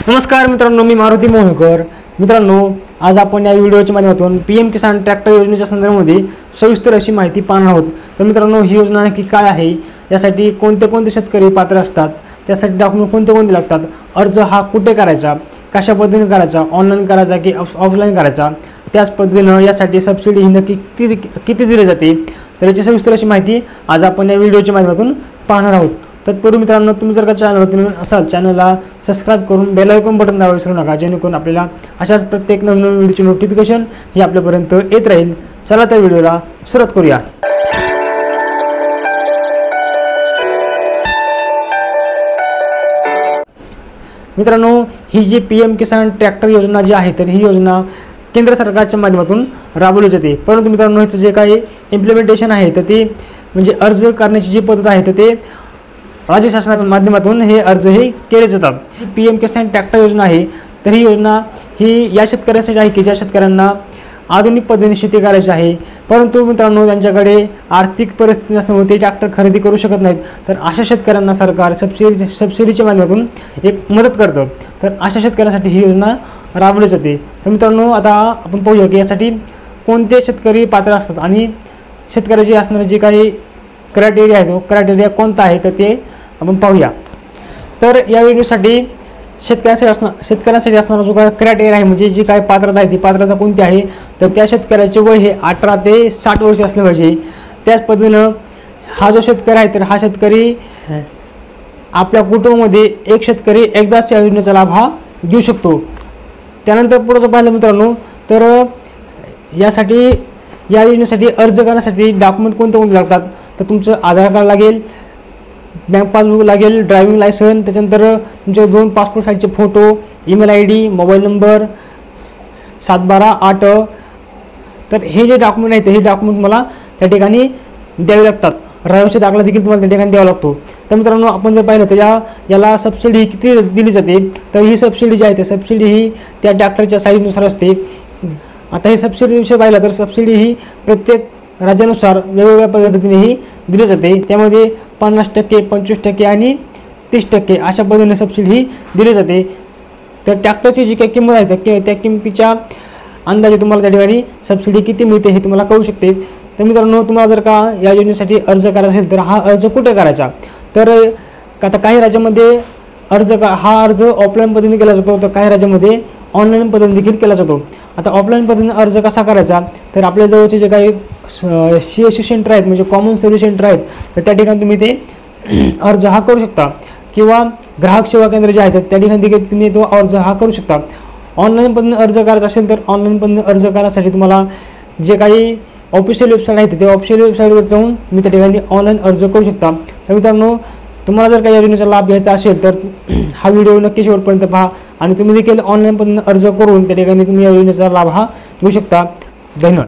नमस्कार मित्रांनो, मी मारुती मोहनकर। मित्रांनो, आज आपण या व्हिडिओच्या माध्यमातून पीएम किसान ट्रॅक्टर योजनेच्या संदर्भामध्ये सविस्तर अशी माहिती पाहणार आहोत। तर मित्रांनो, ही योजना नक्की काय आहे, यासाठी कोणते कोणते शेतकरी पात्र असतात, त्यासाठी डॉक्युमेंट कोणते कोणते लागतात, अर्ज हा कुठे करायचा, कशा पद्धतीने करायचा, ऑनलाईन करायचा की ऑफलाईन करायचा, त्याच पद्धतीने यासाठी सबसिडी ही नक्की किती दिली जाते, तर याची सविस्तर अशी माहिती आज आपण या व्हिडिओच्या माध्यमातून पाहणार आहोत। तत्पूर्वी मित्रांनो, तुम्ही जर का चॅनलवरती नवीन असाल, चॅनलला सबस्क्राइब करून बेल आयकॉन बटन दाबायला विसरू नका, जेणेकरून आपल्याला अशाच प्रत्येक नवीन व्हिडिओची नोटिफिकेशन ही आपल्यापर्यंत येत राहील। चला तर व्हिडिओला सुरुवात करूया। मित्रांनो, ही जी पीएम किसान ट्रॅक्टर योजना जी आहे, तर ही योजना केंद्र सरकारच्या माध्यमातून राबवली जाते। परंतु मित्रांनो, ह्याचं जे काही इम्प्लिमेंटेशन आहे, तर ते म्हणजे अर्ज करण्याची जी पद्धत आहे, तर ते राज्य शासनाच्या माध्यमातून हे अर्ज हे केले जातात। पीएम किसान ट्रॅक्टर योजना आहे, तर ही योजना ही या शेतकऱ्यांसाठी आहे की ज्या शेतकऱ्यांना आधुनिक पद्धतीने शेती करायची आहे, परंतु मित्रांनो त्यांच्याकडे आर्थिक परिस्थिती नसल्यामुळे ते ट्रॅक्टर खरेदी करू शकत नाहीत। तर अशा शेतकऱ्यांना सरकार सबसिडीच्या माध्यमातून एक मदत करतं। तर अशा शेतकऱ्यांसाठी ही योजना राबवली जाते। तर मित्रांनो, आता आपण पाहूया की यासाठी कोणते शेतकरी पात्र असतात आणि शेतकऱ्याची असणारे जे काही क्रायटेरिया आहे, तो क्रायटेरिया कोणता आहे, तर ते आपण पाहूया। तर या व्हिडिओसाठी शेतकऱ्यांसाठी असणारा जो काय क्रायटेरिया आहे, म्हणजे जी काय पात्रता आहे, ती पात्रता कोणती आहे, तर त्या शेतकऱ्याचे वय हे 18 ते 60 वर्ष असले पाहिजे। त्याच पद्धतीनं हा जो शेतकरी आहे, तर हा शेतकरी आपल्या कुटुंबामध्ये एक शेतकरी एकदाच या योजनेचा लाभ हा घेऊ शकतो। त्यानंतर पुढचं पाहिलं मित्रांनो, तर या योजनेसाठी अर्ज करण्यासाठी डॉक्युमेंट कोणते कोणते लागतात, तर तुमचं आधार कार्ड लागेल, बँक पासबुक लागेल, ड्रायव्हिंग लायसन, त्याच्यानंतर तुमचे 2 पासपोर्ट साईजचे photo, email ID, mobile number, 712-8। तर हे जे डॉक्युमेंट आहेत, हे डॉक्युमेंट मला त्या ठिकाणी द्यावे लागतात। रहिवासी दाखला देखील तुम्हाला त्या ठिकाणी द्यावा लागतो। तर मित्रांनो, आपण जर पाहिलं तर याला सबसिडी किती दिली जाते, तर ही सबसिडी जी आहे, ते सबसिडी ही त्या ट्रॅक्टरच्या साईजनुसार असते। आता ही सबसिडी विषय पाहिला तर सबसिडी ही प्रत्येक राज्यानुसार वेगवेगळ्या पद्धतीने ही दिली जाते। त्यामध्ये 50%, 25% आणि 30% अशा पद्धतीने सबसिडी ही दिली जाते। तर ट्रॅक्टरची जी काही किंमत आहे, त्या किमतीच्या अंदाजे तुम्हाला त्या ठिकाणी सबसिडी किती मिळते हे तुम्हाला कळू शकते। तर मित्रांनो, तुम्हाला जर का या योजनेसाठी अर्ज करायचा असेल, तर हा अर्ज कुठे करायचा, तर आता काही राज्यामध्ये हा अर्ज ऑफलाईन पद्धतीने केला जातो, तर काही राज्यामध्ये ऑनलाईन पद्धतीने देखील केला जातो। आता ऑफलाईन पद्धतीने अर्ज कसा करायचा, तर आपल्या जवळचे जे काही CSC सेंटर आहेत, म्हणजे कॉमन सर्व्हिस सेंटर आहेत, तर त्या ठिकाणी तुम्ही ते अर्ज हा करू शकता, किंवा ग्राहक सेवा केंद्र जे आहेत त्या ठिकाणी देखील तुम्ही तो अर्ज हा करू शकता। ऑनलाईन पद्धतीने अर्ज करायचा असेल, तर ऑनलाईन पद्धतीने अर्ज करण्यासाठी तुम्हाला जे काही ऑफिशियल वेबसाईट आहे, ते ऑफिशियल वेबसाईटवर जाऊन मी त्या ठिकाणी ऑनलाईन अर्ज करू शकता। तर मित्रांनो, तुम्हाला जर काही योजनेचा लाभ घ्यायचा असेल, तर हा व्हिडिओ नक्की शेवटपर्यंत पहा आणि तुम्ही देखील ऑनलाईन पद्धतीने अर्ज करून त्या ठिकाणी तुम्ही या योजनेचा लाभ हा घेऊ शकता। धन्यवाद।